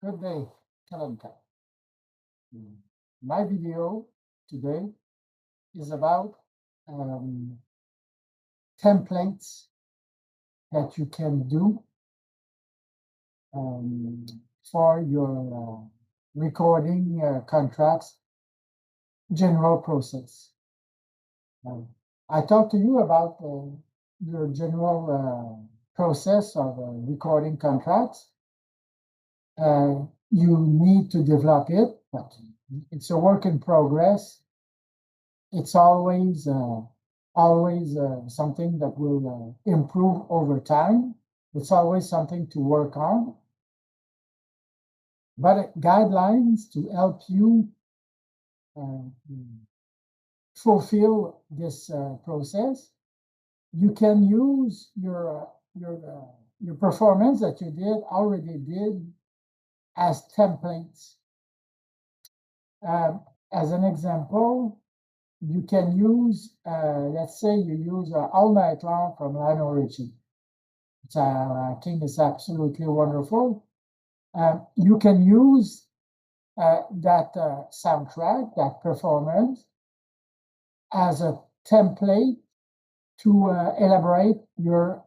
Good day, Kalonica. My video today is about um, templates that you can do um, for your recording contracts general process. Um, I talked to you about your general process of recording contracts. You need to develop it, but it's a work in progress. It's always something that will improve over time. It's always something to work on. But guidelines to help you uh, fulfill this process. You can use your performance that you already did as templates. As an example, you can use, let's say you use All Night Long from Lionel Richie. I think it's absolutely wonderful. You can use that soundtrack, that performance, as a template to elaborate uh,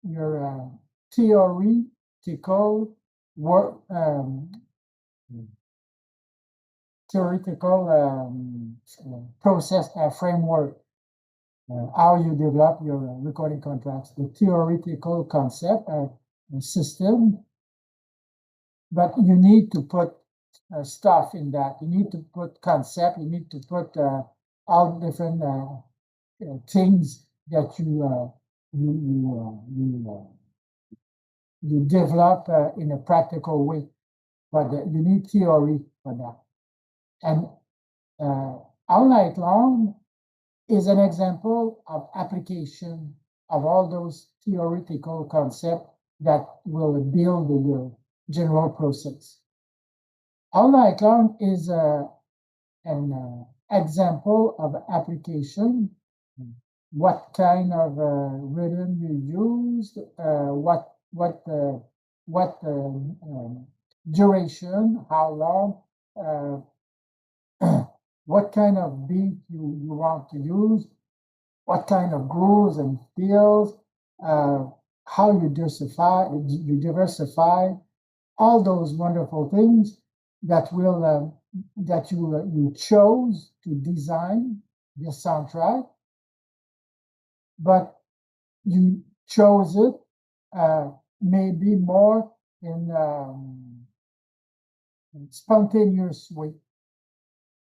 your theoretical work, theoretical process framework. How you develop your recording contracts, the theoretical concept system, but you need to put stuff in that. You need to put concept. You need to put all different things that you develop in a practical way. But you need theory for that. And All Night Long is an example of application of all those theoretical concepts that will build your general process. All Night Long is an example of application. What kind of rhythm you used, what duration, how long, what kind of beat you want to use, what kind of grooves and fills, how you diversify, all those wonderful things that will that you chose to design the soundtrack, but you chose it maybe more in spontaneous way.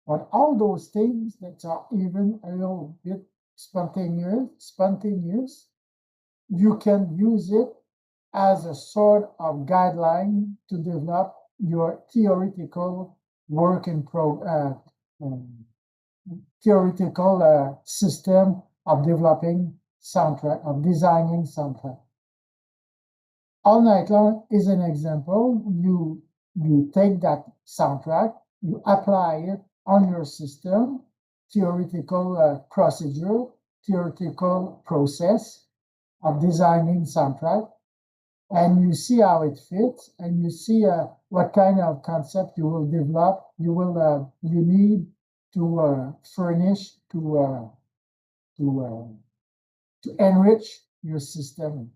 But all those things that are even a little bit spontaneous, you can use it as a sort of guideline to develop your theoretical work in theoretical system of developing soundtrack, of designing soundtrack. All Night Long is an example. You take that soundtrack, you apply it on your system, theoretical procedure, theoretical process of designing soundtrack, and you see how it fits, and you see what kind of concept you will develop. You need to furnish to enrich your system,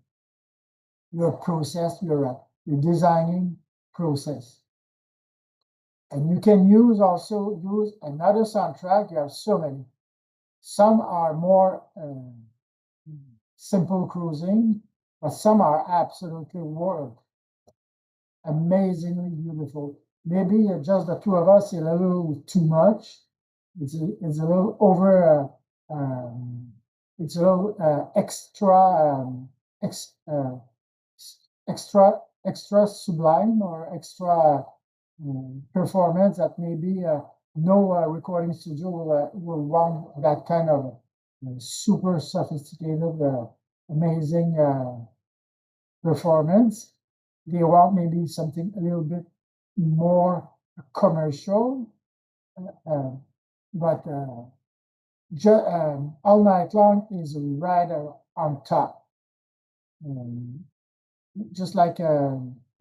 your process, your designing process. And you can use another soundtrack. You have so many. Some are more simple cruising, but some are absolutely amazingly beautiful. Maybe just the two of us is a little too much. It's a little over. It's a little ex, extra sublime or extra performance that maybe no recording studio will want that kind of super sophisticated, amazing performance. They want maybe something a little bit more commercial, but All Night Long is right on top. Just like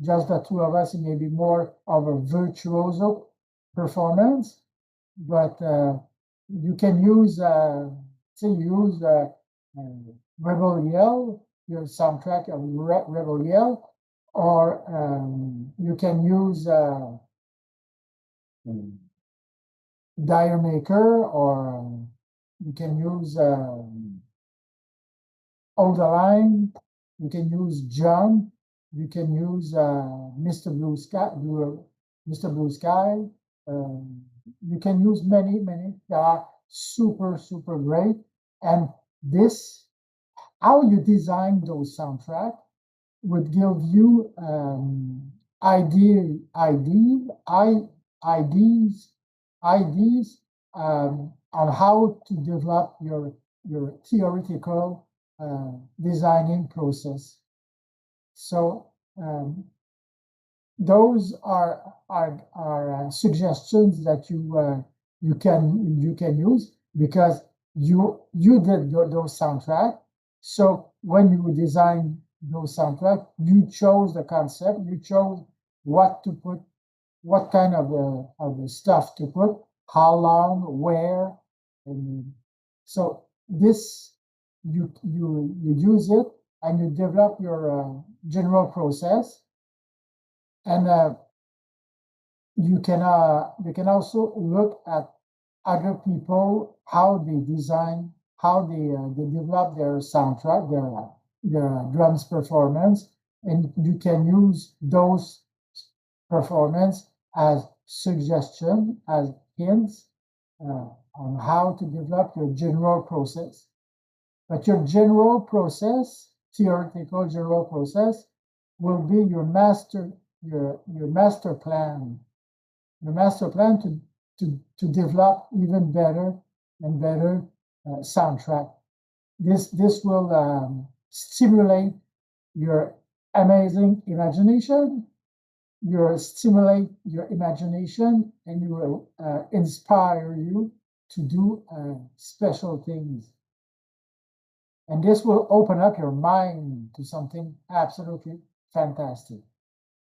just the two of us, it may be more of a virtuoso performance, but you can use, say, use Rebel Yell, your soundtrack of Rebel Yell, or you can use Dire Maker, or you can use Hold the Line, you can use John, you can use Mr. Blue Sky, Mr. Blue Sky. You can use many, many. They are super, super great. And this, how you design those soundtracks would give you ideas on how to develop your theoretical designing process. So those are suggestions that you can use because you did those soundtrack. So when you design those soundtrack, you chose the concept, you chose what to put, what kind of the stuff to put, how long, where, and so this you use it and you develop your general process, and you can also look at other people, how they design, how they develop their soundtrack, their drums performance, and you can use those performance as suggestion, as hints on how to develop your general process. But your general process, theoretical general process, will be your master plan, your master plan to develop even better and better soundtrack. This will stimulate your amazing imagination. You stimulate your imagination, and you will inspire you to do special things. And this will open up your mind to something absolutely fantastic.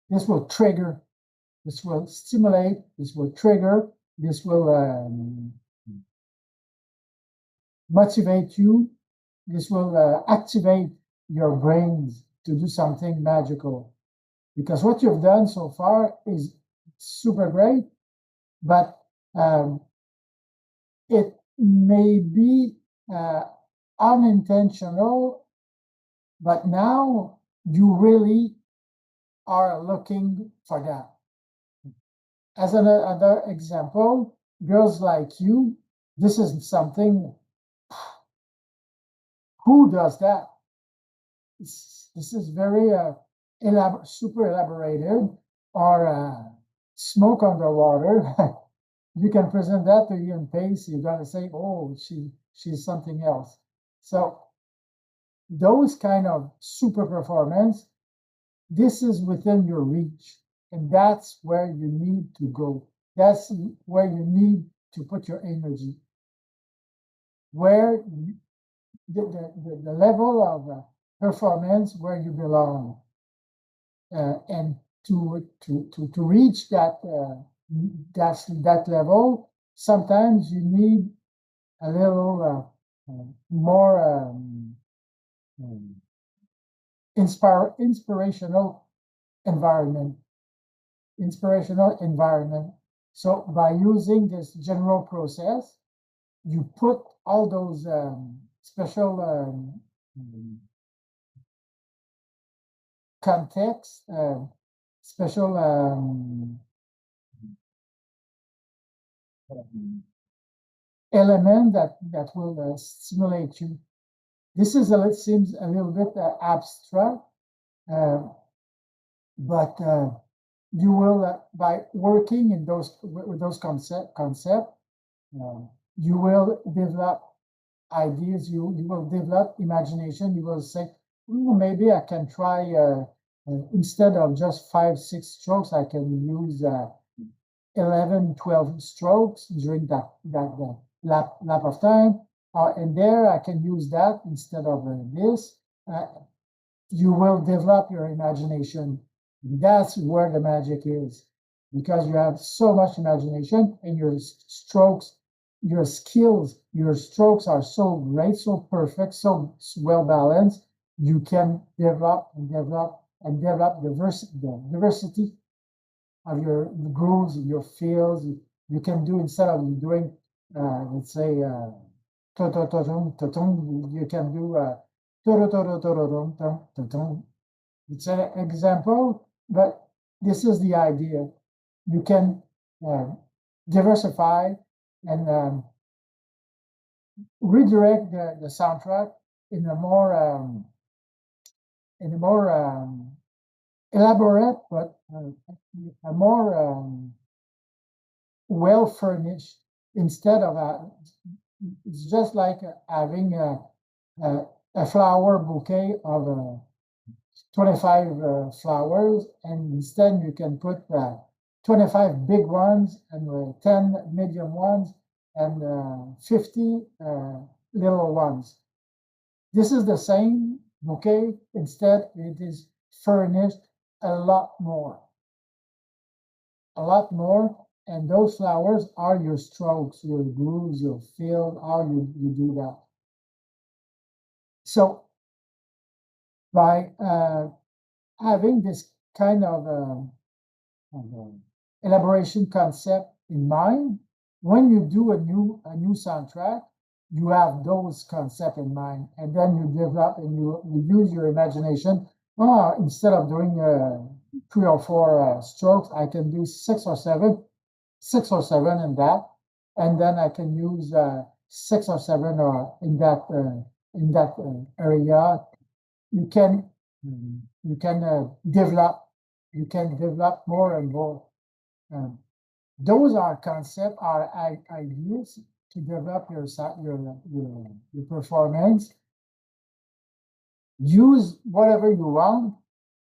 This will trigger, this will stimulate, this will trigger, this will motivate you, this will activate your brains to do something magical. Because what you've done so far is super great, but it may be unintentional, but now you really are looking for that. As another example, Girls Like You, this is something, who does that? This is very super elaborated, or Smoke Underwater. You can present that to Ian Pace, you're going to say, oh, she's something else. So those kind of super performance, this is within your reach, and that's where you need to go. That's where you need to put your energy. Where the level of performance where you belong, and to reach that that level, sometimes you need a little more inspirational environment. So by using this general process, you put all those special context, special element that will stimulate you. This is it seems a little bit abstract, but you will by working in those with those concept, you will develop ideas. You will develop imagination. You will say, maybe I can try instead of just 5-6 strokes, I can use 11-12 strokes during that lap of time, and there I can use that instead of this. You will develop your imagination, That's where the magic is, because you have so much imagination and your strokes, your skills, your strokes are so great, so perfect, so well balanced. You can develop and develop and develop the diversity of your grooves, your feels. You can do, instead of doing, let's say, you can do it's an example, but this is the idea. You can uh, diversify and redirect the soundtrack in a more elaborate, but a more well furnished, instead of it's just like having a flower bouquet of 25 flowers, and instead you can put 25 big ones and 10 medium ones and 50 little ones. This is the same bouquet, instead it is furnished a lot more, a lot more. And those flowers are your strokes, your grooves, your feel, how you do that. So by having this kind of elaboration concept in mind, when you do a new soundtrack, you have those concepts in mind, and then you develop and you use your imagination. Oh, instead of doing 3 or 4 strokes, I can do 6 or 7 in that, and then I can use 6 or 7 in that area. You can you can develop, you can develop more and more. Um, those are concepts, are ideas to develop your performance. Use whatever you want,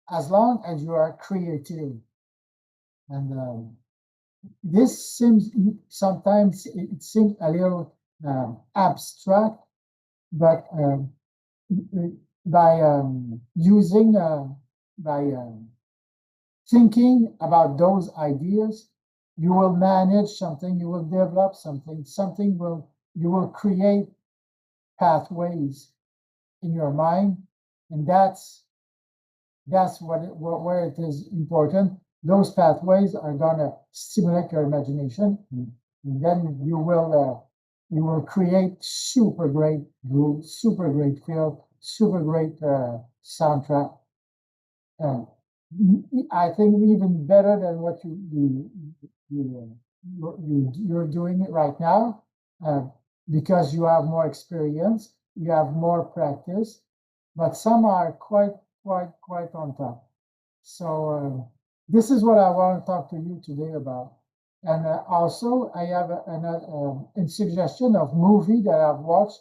as long as you are creative. And this seems, sometimes it seems a little abstract, but by using by thinking about those ideas, you will manage something, you will develop something, you will create pathways in your mind, and that's where it is important. Those pathways are gonna stimulate your imagination, and then you will create super great groove, super great feel, super great soundtrack. And I think even better than what you're doing it right now, uh, because you have more experience, you have more practice, but some are quite on top. So this is what I want to talk to you today about. And also, I have a suggestion of movie that I've watched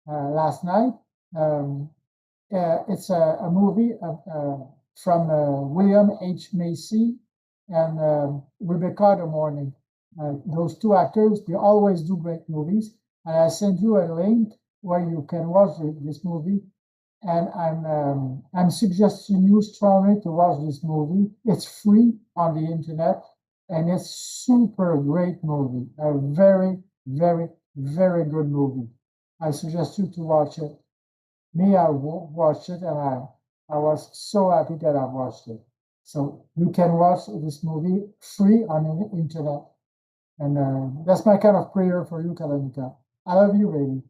last night. Um, it's a movie from William H. Macy and Rebecca De Mornay. Those two actors, they always do great movies. And I sent you a link where you can watch this movie. And I'm suggesting you strongly to watch this movie. It's free on the internet, and it's super great movie. A very good movie. I suggest you to watch it. Me, I watched it, and I was so happy that I watched it. So you can watch this movie free on the internet, and that's my kind of prayer for you, Kalonica. I love you, baby.